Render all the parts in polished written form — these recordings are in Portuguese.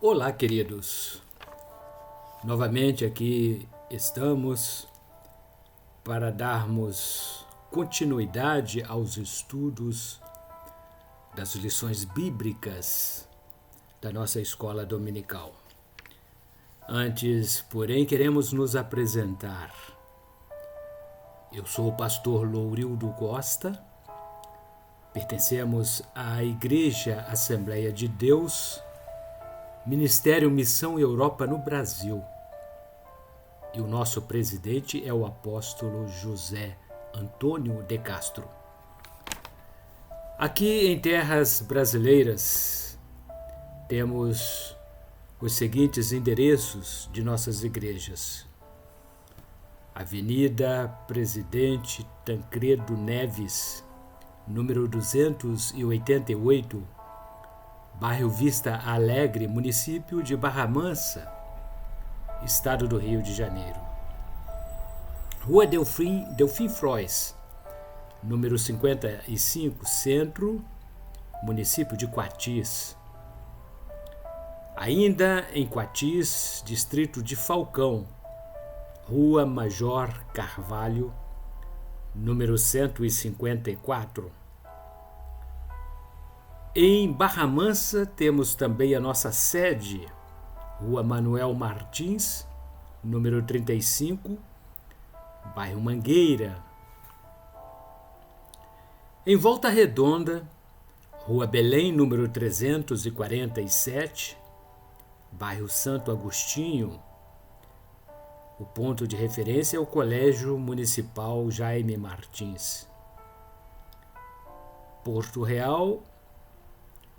Olá, queridos. Novamente aqui estamos para darmos continuidade aos estudos das lições bíblicas da nossa escola dominical. Antes, porém, queremos nos apresentar. Eu sou o pastor Lourildo Costa, pertencemos à Igreja Assembleia de Deus, Ministério Missão Europa no Brasil. E o nosso presidente é o apóstolo José Antônio de Castro. Aqui em terras brasileiras, temos os seguintes endereços de nossas igrejas: Avenida Presidente Tancredo Neves, número 288, bairro Vista Alegre, município de Barra Mansa, estado do Rio de Janeiro. Rua Delfim Frois, número 55, centro, município de Quatis. Ainda em Quatis, distrito de Falcão, Rua Major Carvalho, número 154. Em Barra Mansa temos também a nossa sede, Rua Manuel Martins, número 35, bairro Mangueira. Em Volta Redonda, Rua Belém, número 347, bairro Santo Agostinho. O ponto de referência é o Colégio Municipal Jaime Martins. Porto Real,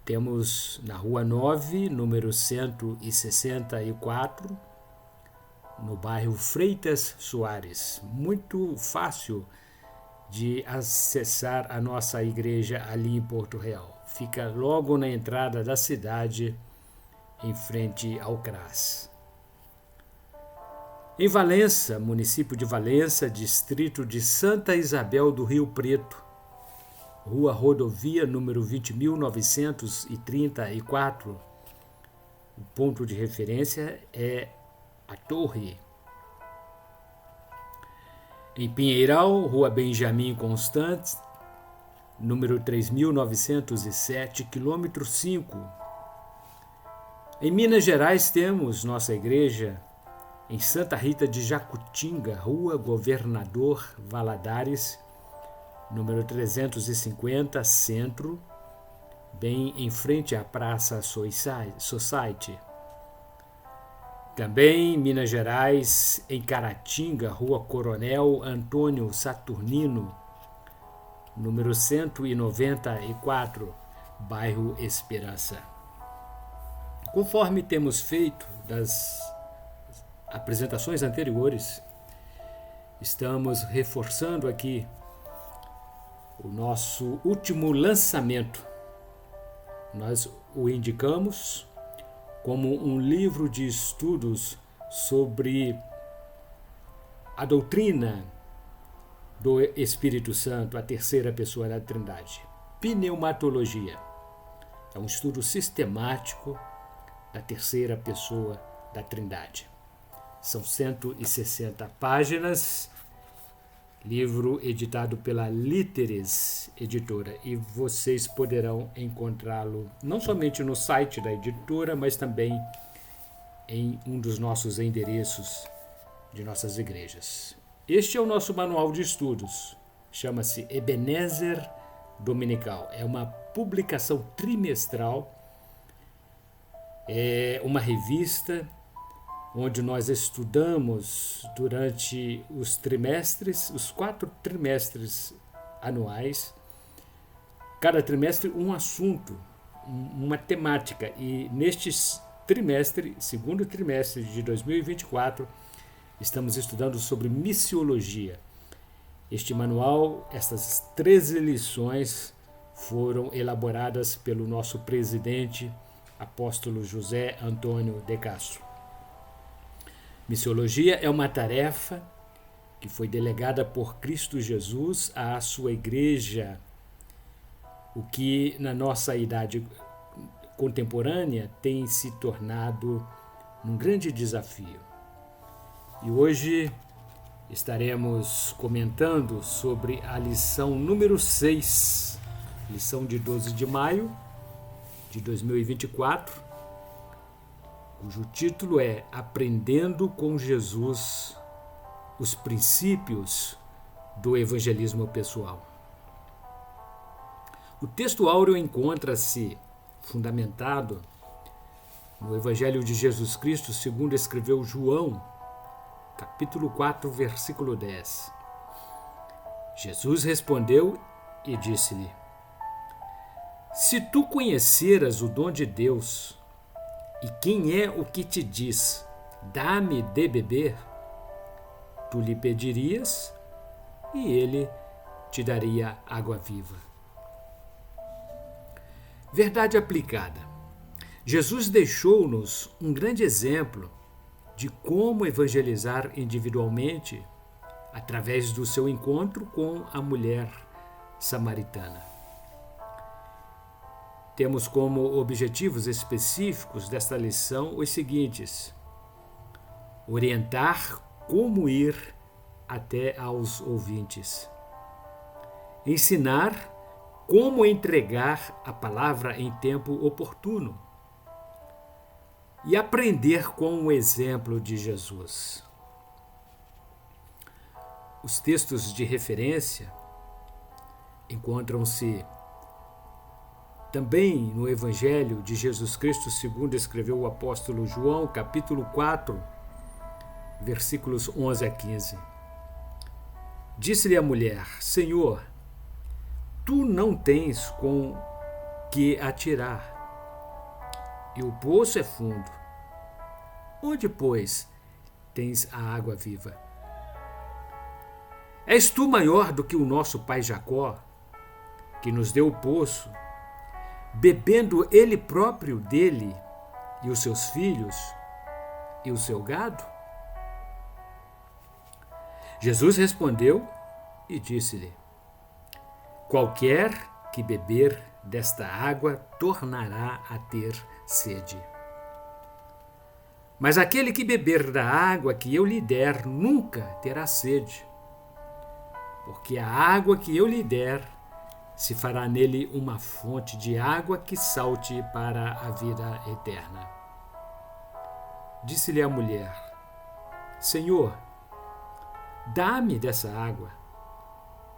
temos na Rua 9, número 164, no bairro Freitas Soares. Muito fácil de acessar a nossa igreja ali em Porto Real. Fica logo na entrada da cidade, em frente ao CRAS. Em Valença, município de Valença, distrito de Santa Isabel do Rio Preto, Rua Rodovia, número 20.934. O ponto de referência é a Torre. Em Pinheiral, Rua Benjamin Constant, número 3.907, quilômetro 5. Em Minas Gerais temos nossa igreja em Santa Rita de Jacutinga, Rua Governador Valadares, número 350, centro, bem em frente à Praça Society. Também em Minas Gerais, em Caratinga, Rua Coronel Antônio Saturnino, número 194, bairro Esperança. Conforme temos feito das apresentações anteriores, estamos reforçando aqui o nosso último lançamento. Nós o indicamos como um livro de estudos sobre a doutrina do Espírito Santo, a terceira pessoa da Trindade. Pneumatologia. É um estudo sistemático da terceira pessoa da Trindade. São 160 páginas, livro editado pela Líteres Editora, e vocês poderão encontrá-lo não somente no site da editora, mas também em um dos nossos endereços de nossas igrejas. Este é o nosso manual de estudos, chama-se Ebenezer Dominical. É uma publicação trimestral, é uma revista onde nós estudamos durante os trimestres, os 4 trimestres anuais, cada trimestre um assunto, uma temática. E neste trimestre, segundo trimestre de 2024, estamos estudando sobre missiologia. Este manual, estas 13 lições, foram elaboradas pelo nosso presidente, apóstolo José Antônio de Castro. Missiologia é uma tarefa que foi delegada por Cristo Jesus à sua igreja, o que na nossa idade contemporânea tem se tornado um grande desafio. E hoje estaremos comentando sobre a lição número 6, lição de 12 de maio de 2024, cujo título é Aprendendo com Jesus os princípios do evangelismo pessoal. O texto áureo encontra-se fundamentado no Evangelho de Jesus Cristo, segundo escreveu João, capítulo 4, versículo 10. Jesus respondeu e disse-lhe: Se tu conheceras o dom de Deus, e quem é o que te diz, dá-me de beber, tu lhe pedirias, e ele te daria água viva. Verdade aplicada. Jesus deixou-nos um grande exemplo de como evangelizar individualmente através do seu encontro com a mulher samaritana. Temos como objetivos específicos desta lição os seguintes: orientar como ir até aos ouvintes, ensinar como entregar a palavra em tempo oportuno e aprender com o exemplo de Jesus. Os textos de referência encontram-se também no Evangelho de Jesus Cristo, segundo escreveu o apóstolo João, capítulo 4, versículos 11 a 15. Disse-lhe a mulher: Senhor, tu não tens com que atirar, e o poço é fundo. Onde, pois, tens a água viva? És tu maior do que o nosso pai Jacó, que nos deu o poço, bebendo ele próprio dele, e os seus filhos, e o seu gado? Jesus respondeu e disse-lhe: Qualquer que beber desta água tornará a ter sede. Mas aquele que beber da água que eu lhe der nunca terá sede, porque a água que eu lhe der se fará nele uma fonte de água que salte para a vida eterna. Disse-lhe a mulher: Senhor, dá-me dessa água,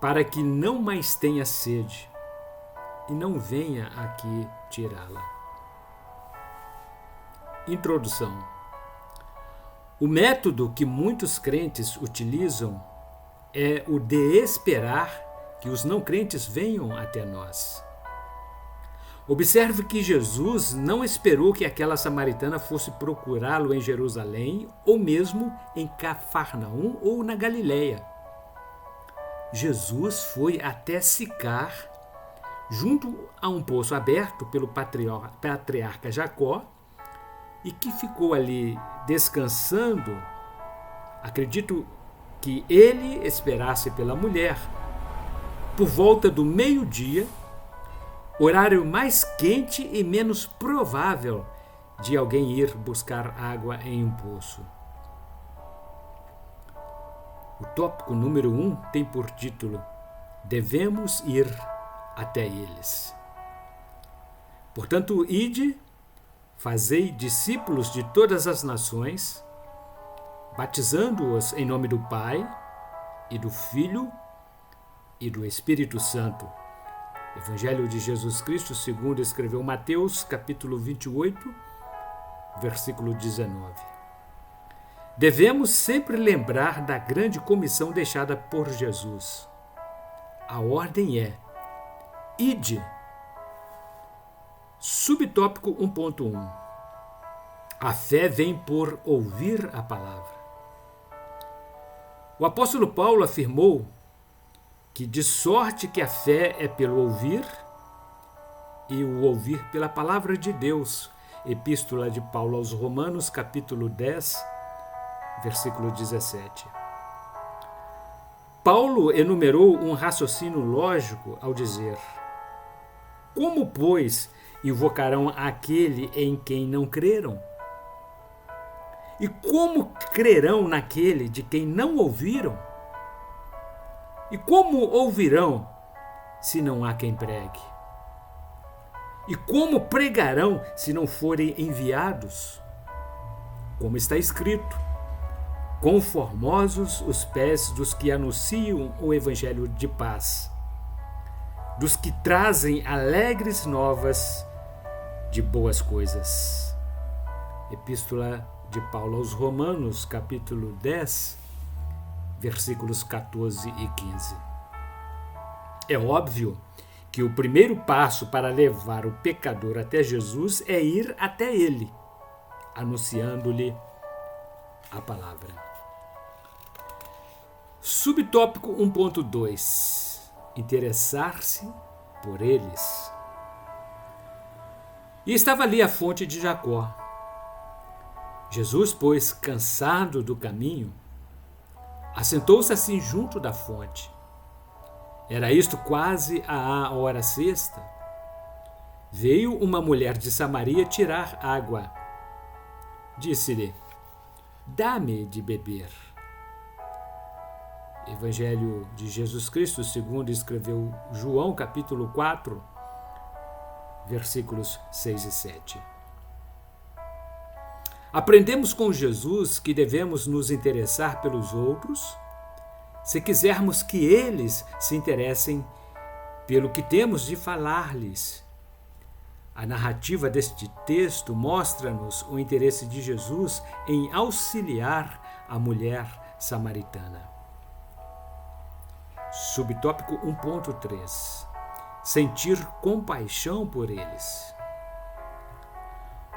para que não mais tenha sede, e não venha aqui tirá-la. Introdução. O método que muitos crentes utilizam é o de esperar que os não crentes venham até nós. Observe que Jesus não esperou que aquela samaritana fosse procurá-lo em Jerusalém ou mesmo em Cafarnaum ou na Galileia. Jesus foi até Sicar, junto a um poço aberto pelo patriarca Jacó, e que ficou ali descansando. Acredito que ele esperasse pela mulher por volta do meio-dia, horário mais quente e menos provável de alguém ir buscar água em um poço. O tópico número 1 tem por título: Devemos ir até eles. Portanto, ide, fazei discípulos de todas as nações, batizando-os em nome do Pai, e do Filho, e do Espírito Santo. Evangelho de Jesus Cristo, segundo escreveu Mateus, capítulo 28, versículo 19. Devemos sempre lembrar da grande comissão deixada por Jesus. A ordem é: ide. Subtópico 1.1. A fé vem por ouvir a palavra. O apóstolo Paulo afirmou que de sorte que a fé é pelo ouvir e o ouvir pela palavra de Deus. Epístola de Paulo aos Romanos, capítulo 10, versículo 17. Paulo enumerou um raciocínio lógico ao dizer: como, pois, invocarão aquele em quem não creram? E como crerão naquele de quem não ouviram? E como ouvirão se não há quem pregue? E como pregarão se não forem enviados? Como está escrito: quão formosos os pés dos que anunciam o evangelho de paz, dos que trazem alegres novas de boas coisas. Epístola de Paulo aos Romanos, capítulo 10, versículos 14 e 15. É óbvio que o primeiro passo para levar o pecador até Jesus é ir até ele, anunciando-lhe a palavra. Subtópico 1.2: interessar-se por eles. E estava ali a fonte de Jacó. Jesus, pois, cansado do caminho, assentou-se assim junto da fonte. Era isto quase a hora sexta. Veio uma mulher de Samaria tirar água. Disse-lhe: dá-me de beber. Evangelho de Jesus Cristo, segundo escreveu João, capítulo 4, versículos 6 e 7. Aprendemos com Jesus que devemos nos interessar pelos outros se quisermos que eles se interessem pelo que temos de falar-lhes. A narrativa deste texto mostra-nos o interesse de Jesus em auxiliar a mulher samaritana. Subtópico 1.3: sentir compaixão por eles.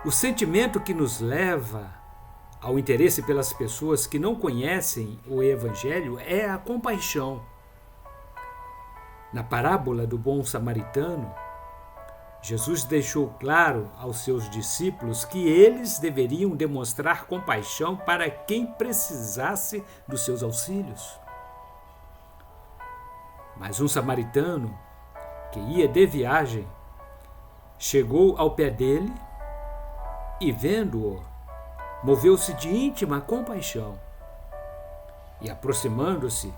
O sentimento que nos leva ao interesse pelas pessoas que não conhecem o Evangelho é a compaixão. Na parábola do bom samaritano, Jesus deixou claro aos seus discípulos que eles deveriam demonstrar compaixão para quem precisasse dos seus auxílios. Mas um samaritano que ia de viagem chegou ao pé dele e, vendo-o, moveu-se de íntima compaixão e, aproximando-se,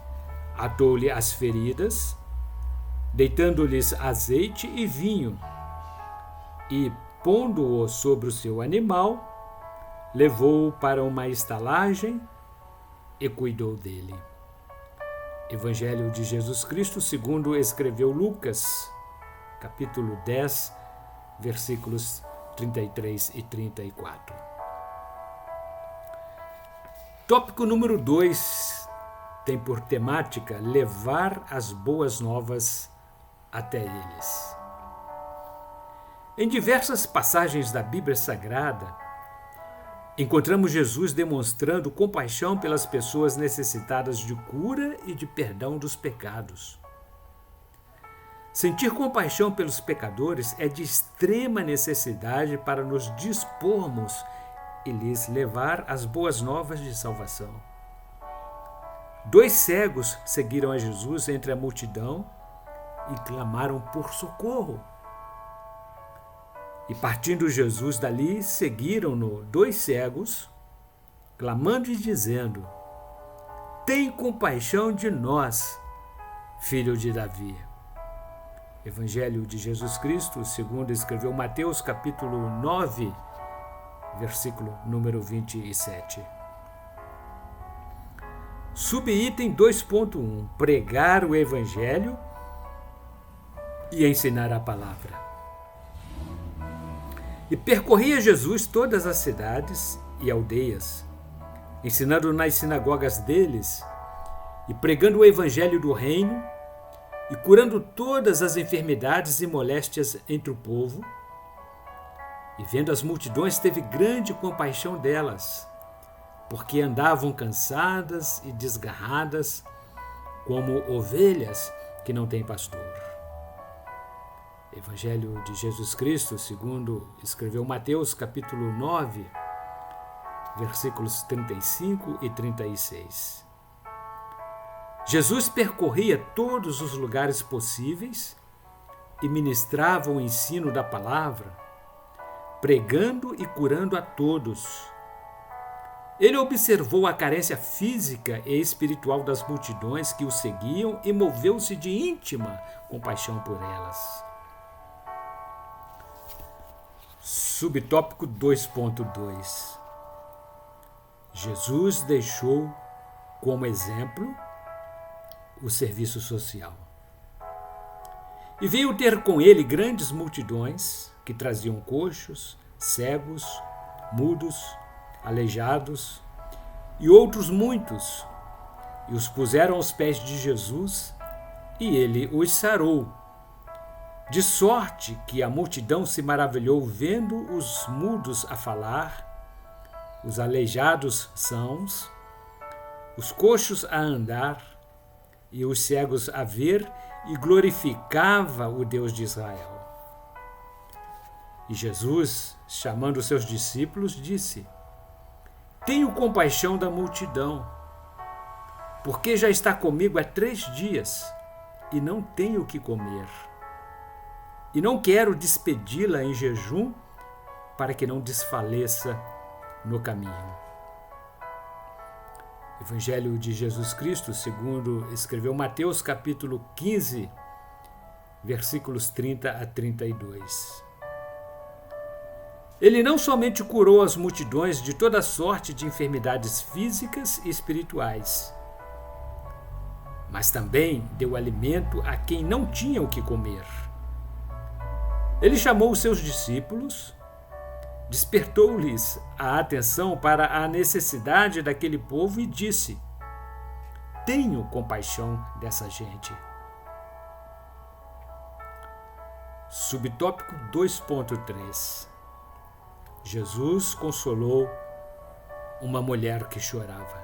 atou-lhe as feridas, deitando-lhes azeite e vinho, e, pondo-o sobre o seu animal, levou-o para uma estalagem e cuidou dele. Evangelho de Jesus Cristo, segundo escreveu Lucas, capítulo 10, versículos 33 e 34. Tópico número 2 tem por temática levar as boas novas até eles. Em diversas passagens da Bíblia Sagrada, encontramos Jesus demonstrando compaixão pelas pessoas necessitadas de cura e de perdão dos pecados. Sentir compaixão pelos pecadores é de extrema necessidade para nos dispormos e lhes levar as boas novas de salvação. 2 cegos seguiram a Jesus entre a multidão e clamaram por socorro. E partindo Jesus dali, seguiram-no 2 cegos, clamando e dizendo: tem compaixão de nós, filho de Davi. Evangelho de Jesus Cristo, segundo escreveu Mateus, capítulo 9, versículo número 27. Subitem 2.1: pregar o Evangelho e ensinar a palavra. E percorria Jesus todas as cidades e aldeias, ensinando nas sinagogas deles e pregando o Evangelho do reino e curando todas as enfermidades e moléstias entre o povo. E vendo as multidões, teve grande compaixão delas, porque andavam cansadas e desgarradas, como ovelhas que não têm pastor. Evangelho de Jesus Cristo, segundo escreveu Mateus, capítulo 9, versículos 35 e 36. Jesus percorria todos os lugares possíveis, e ministrava o ensino da palavra, pregando e curando a todos. Ele observou a carência física e espiritual das multidões que o seguiam e moveu-se de íntima compaixão por elas. Subtópico 2.2. Jesus deixou como exemplo o serviço social. E veio ter com ele grandes multidões que traziam coxos, cegos, mudos, aleijados e outros muitos, e os puseram aos pés de Jesus, e ele os sarou. De sorte que a multidão se maravilhou vendo os mudos a falar, os aleijados sãos, os coxos a andar e os cegos a ver, e glorificava o Deus de Israel. E Jesus, chamando os seus discípulos, disse: Tenho compaixão da multidão, porque já está comigo há 3 dias e não tenho o que comer. E não quero despedi-la em jejum, para que não desfaleça no caminho. Evangelho de Jesus Cristo, segundo escreveu Mateus, capítulo 15, versículos 30 a 32. Ele não somente curou as multidões de toda sorte de enfermidades físicas e espirituais, mas também deu alimento a quem não tinha o que comer. Ele chamou os seus discípulos, despertou-lhes a atenção para a necessidade daquele povo e disse: Tenho compaixão dessa gente. Subtópico 2.3. Jesus consolou uma mulher que chorava.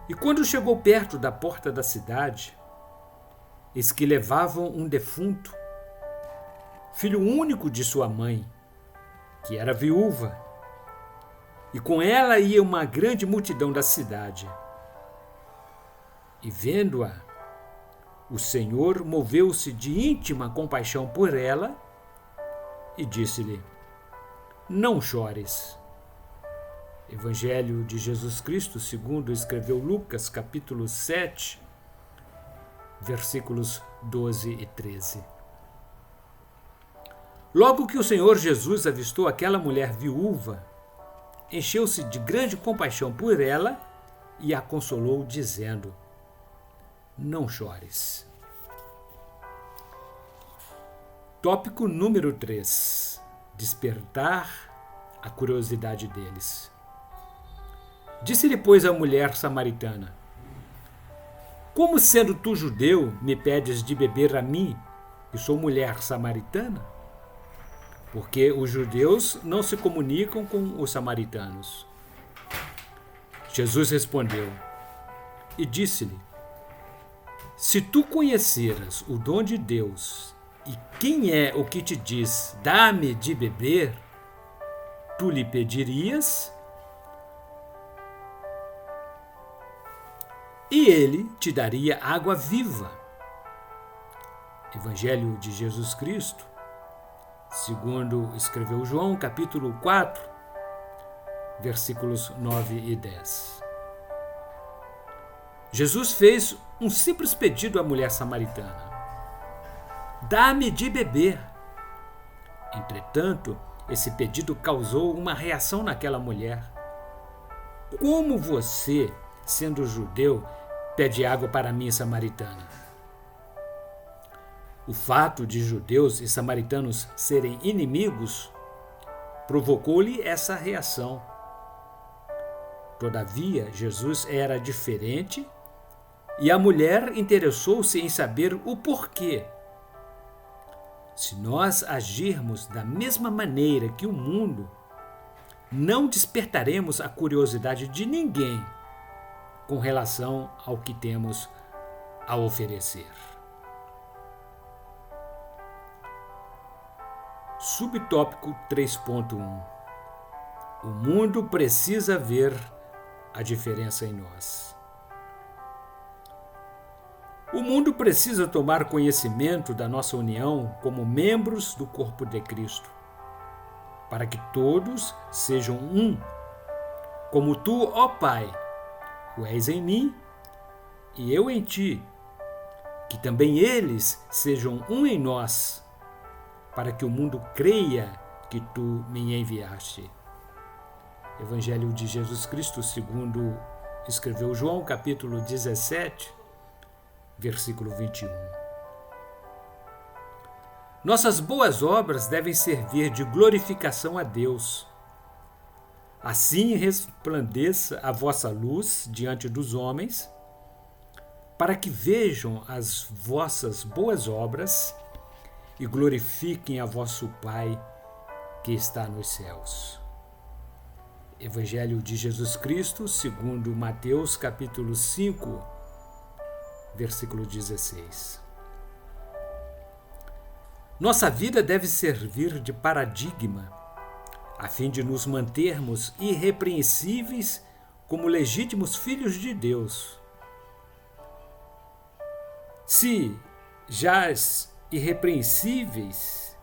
E quando chegou perto da porta da cidade, eis que levavam um defunto, filho único de sua mãe, que era viúva, e com ela ia uma grande multidão da cidade. E vendo-a, o Senhor moveu-se de íntima compaixão por ela e disse-lhe: Não chores. Evangelho de Jesus Cristo, segundo escreveu Lucas, capítulo 7, versículos 12 e 13. Logo que o Senhor Jesus avistou aquela mulher viúva, encheu-se de grande compaixão por ela e a consolou, dizendo: Não chores. Tópico número 3. Despertar a curiosidade deles. Disse-lhe, pois, a mulher samaritana: Como sendo tu judeu, me pedes de beber a mim, que sou mulher samaritana? Porque os judeus não se comunicam com os samaritanos. Jesus respondeu e disse-lhe: Se tu conheceras o dom de Deus e quem é o que te diz, dá-me de beber, tu lhe pedirias e ele te daria água viva. Evangelho de Jesus Cristo, segundo escreveu João, capítulo 4, versículos 9 e 10. Jesus fez um simples pedido à mulher samaritana: Dá-me de beber. Entretanto, esse pedido causou uma reação naquela mulher. Como você, sendo judeu, pede água para mim, samaritana? O fato de judeus e samaritanos serem inimigos provocou-lhe essa reação. Todavia, Jesus era diferente e a mulher interessou-se em saber o porquê. Se nós agirmos da mesma maneira que o mundo, não despertaremos a curiosidade de ninguém com relação ao que temos a oferecer. Subtópico 3.1. O mundo precisa ver a diferença em nós. O mundo precisa tomar conhecimento da nossa união como membros do corpo de Cristo, para que todos sejam um, como tu, ó Pai, o és em mim e eu em ti, que também eles sejam um em nós, para que o mundo creia que tu me enviaste. Evangelho de Jesus Cristo, segundo escreveu João, capítulo 17, versículo 21. Nossas boas obras devem servir de glorificação a Deus. Assim resplandeça a vossa luz diante dos homens, para que vejam as vossas boas obras e glorifiquem a vosso Pai que está nos céus. Evangelho de Jesus Cristo, segundo Mateus, capítulo 5, versículo 16. Nossa vida deve servir de paradigma, a fim de nos mantermos irrepreensíveis como legítimos filhos de Deus. Se jaz irrepreensíveis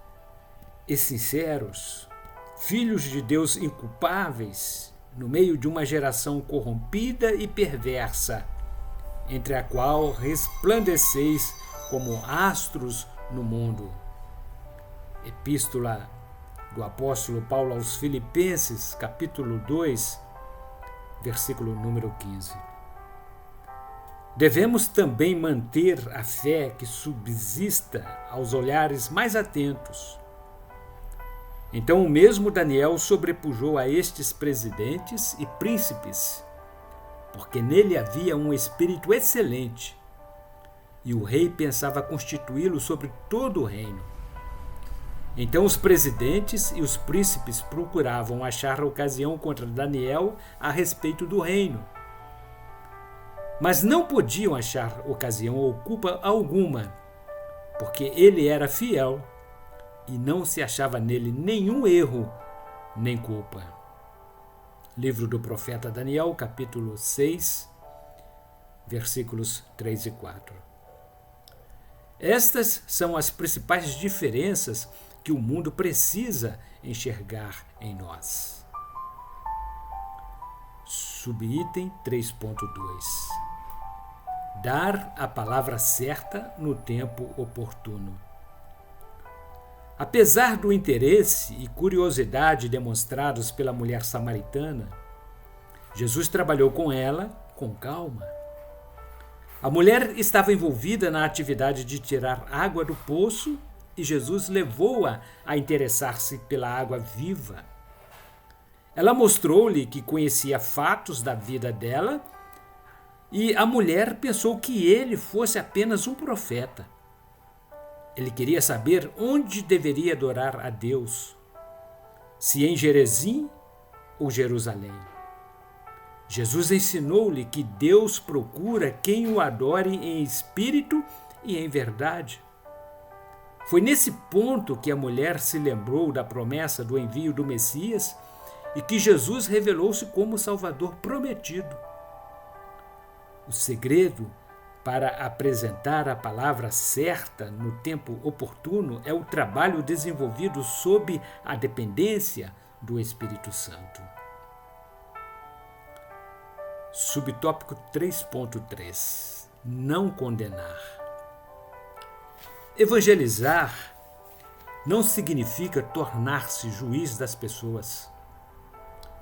e sinceros, filhos de Deus inculpáveis, no meio de uma geração corrompida e perversa, entre a qual resplandeceis como astros no mundo. Epístola do apóstolo Paulo aos Filipenses, capítulo 2, versículo número 15. Devemos também manter a fé que subsista aos olhares mais atentos. Então o mesmo Daniel sobrepujou a estes presidentes e príncipes, porque nele havia um espírito excelente, e o rei pensava constituí-lo sobre todo o reino. Então os presidentes e os príncipes procuravam achar ocasião contra Daniel a respeito do reino, mas não podiam achar ocasião ou culpa alguma, porque ele era fiel e não se achava nele nenhum erro nem culpa. Livro do profeta Daniel, capítulo 6, versículos 3 e 4. Estas são as principais diferenças que o mundo precisa enxergar em nós. Subitem 3.2. Dar a palavra certa no tempo oportuno. Apesar do interesse e curiosidade demonstrados pela mulher samaritana, Jesus trabalhou com ela com calma. A mulher estava envolvida na atividade de tirar água do poço e Jesus levou-a a interessar-se pela água viva. Ela mostrou-lhe que conhecia fatos da vida dela e a mulher pensou que ele fosse apenas um profeta. Ele queria saber onde deveria adorar a Deus, se em Gerezim ou Jerusalém. Jesus ensinou-lhe que Deus procura quem o adore em espírito e em verdade. Foi nesse ponto que a mulher se lembrou da promessa do envio do Messias e que Jesus revelou-se como o Salvador prometido. O segredo para apresentar a palavra certa no tempo oportuno é o trabalho desenvolvido sob a dependência do Espírito Santo. Subtópico 3.3. Não condenar. Evangelizar não significa tornar-se juiz das pessoas.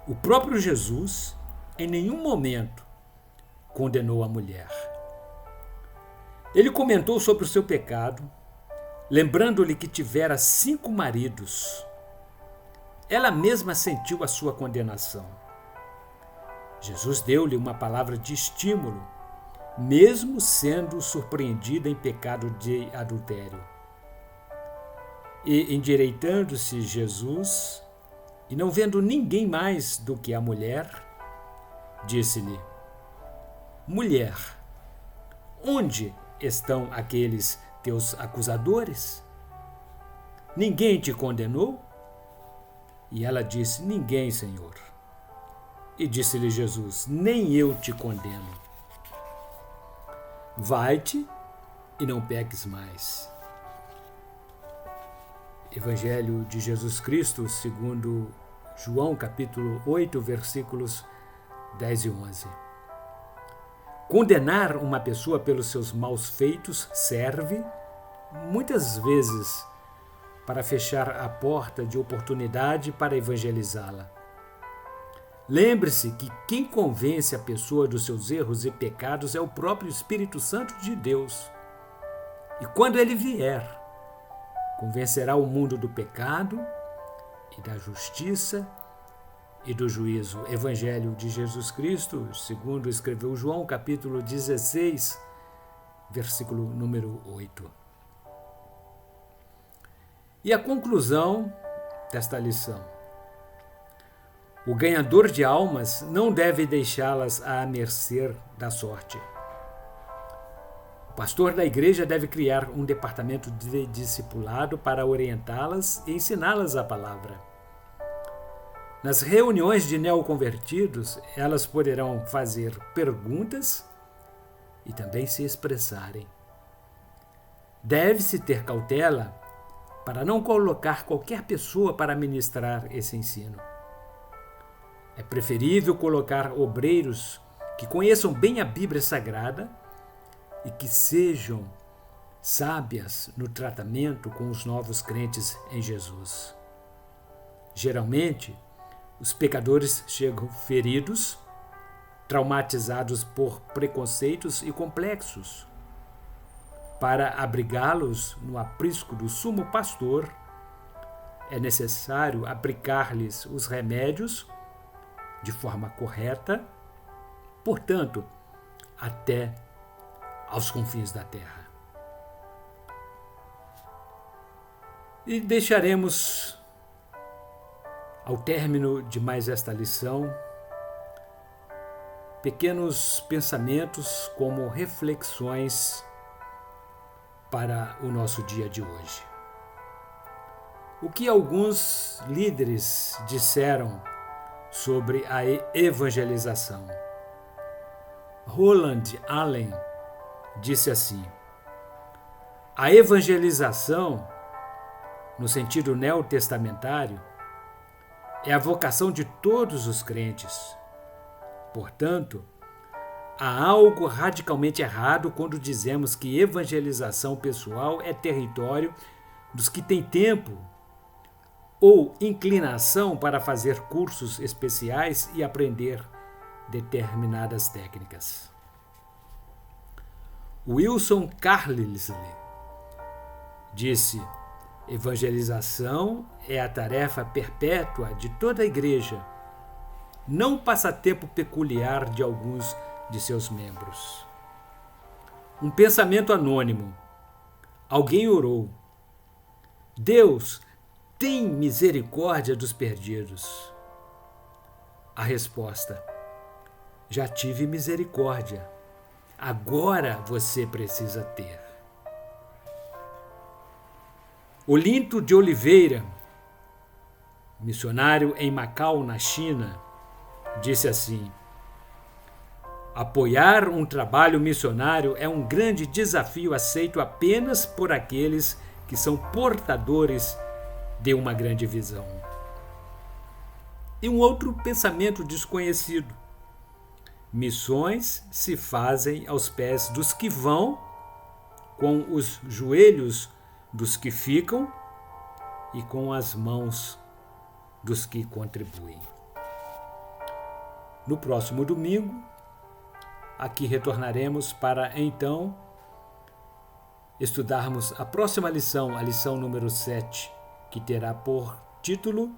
O próprio Jesus, em nenhum momento, condenou a mulher. Ele comentou sobre o seu pecado, lembrando-lhe que tivera 5 maridos. Ela mesma sentiu a sua condenação. Jesus deu-lhe uma palavra de estímulo, mesmo sendo surpreendida em pecado de adultério. E, endireitando-se Jesus, e não vendo ninguém mais do que a mulher, disse-lhe: Mulher, onde estão aqueles teus acusadores? Ninguém te condenou? E ela disse: Ninguém, Senhor. E disse-lhe Jesus: Nem eu te condeno. Vai-te e não peques mais. Evangelho de Jesus Cristo, segundo João, capítulo 8, versículos 10 e 11. Condenar uma pessoa pelos seus maus feitos serve, muitas vezes, para fechar a porta de oportunidade para evangelizá-la. Lembre-se que quem convence a pessoa dos seus erros e pecados é o próprio Espírito Santo de Deus. E quando ele vier, convencerá o mundo do pecado e da justiça e do juízo. Evangelho de Jesus Cristo, segundo escreveu João, capítulo 16, versículo número 8. E a conclusão desta lição: o ganhador de almas não deve deixá-las à mercê da sorte. O pastor da igreja deve criar um departamento de discipulado para orientá-las e ensiná-las a palavra. Nas reuniões de neoconvertidos, elas poderão fazer perguntas e também se expressarem. Deve-se ter cautela para não colocar qualquer pessoa para ministrar esse ensino. É preferível colocar obreiros que conheçam bem a Bíblia Sagrada e que sejam sábias no tratamento com os novos crentes em Jesus. Geralmente, os pecadores chegam feridos, traumatizados por preconceitos e complexos. Para abrigá-los no aprisco do sumo pastor, é necessário aplicar-lhes os remédios de forma correta, portanto, até aos confins da terra. E deixaremos, ao término de mais esta lição, pequenos pensamentos como reflexões para o nosso dia de hoje. O que alguns líderes disseram sobre a evangelização? Roland Allen disse assim: a evangelização, no sentido neotestamentário, é a vocação de todos os crentes. Portanto, há algo radicalmente errado quando dizemos que evangelização pessoal é território dos que têm tempo ou inclinação para fazer cursos especiais e aprender determinadas técnicas. Wilson Carlisle disse: evangelização é a tarefa perpétua de toda a igreja, não passatempo peculiar de alguns de seus membros. Um pensamento anônimo. Alguém orou: Deus, tem misericórdia dos perdidos. A resposta: já tive misericórdia. Agora você precisa ter. Olinto de Oliveira, missionário em Macau, na China, disse assim: apoiar um trabalho missionário é um grande desafio aceito apenas por aqueles que são portadores de uma grande visão. E um outro pensamento desconhecido: missões se fazem aos pés dos que vão, com os joelhos dos que ficam e com as mãos dos que contribuem. No próximo domingo, aqui retornaremos para então estudarmos a próxima lição, a lição número 7, que terá por título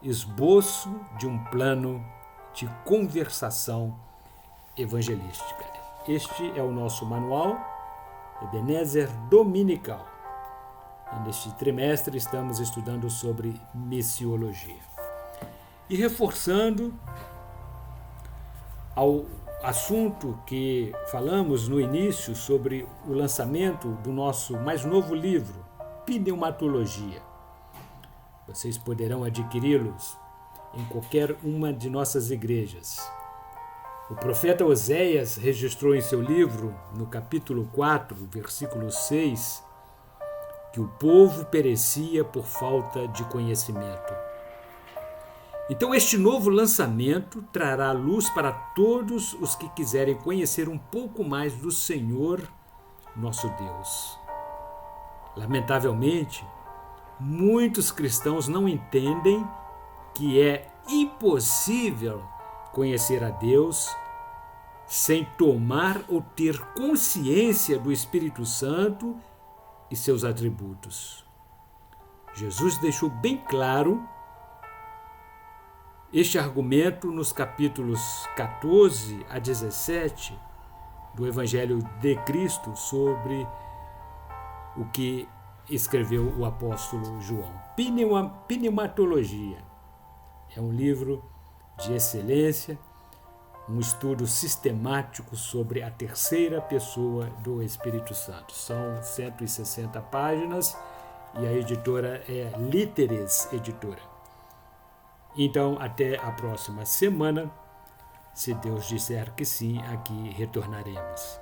Esboço de um plano de conversação evangelística. Este é o nosso manual Ebenezer Dominical. E neste trimestre estamos estudando sobre missiologia. E reforçando ao assunto que falamos no início sobre o lançamento do nosso mais novo livro, Pneumatologia. Vocês poderão adquiri-los em qualquer uma de nossas igrejas. O profeta Oséias registrou em seu livro, no capítulo 4, versículo 6, que o povo perecia por falta de conhecimento. Então, este novo lançamento trará luz para todos os que quiserem conhecer um pouco mais do Senhor, nosso Deus. Lamentavelmente, muitos cristãos não entendem que é impossível conhecer a Deus sem tomar ou ter consciência do Espírito Santo e seus atributos. Jesus deixou bem claro este argumento nos capítulos 14 a 17 do Evangelho de Cristo sobre o que escreveu o apóstolo João. Pneumatologia é um livro de excelência, um estudo sistemático sobre a terceira pessoa do Espírito Santo. São 160 páginas e a editora é Líteres Editora. Então, até a próxima semana. Se Deus disser que sim, aqui retornaremos.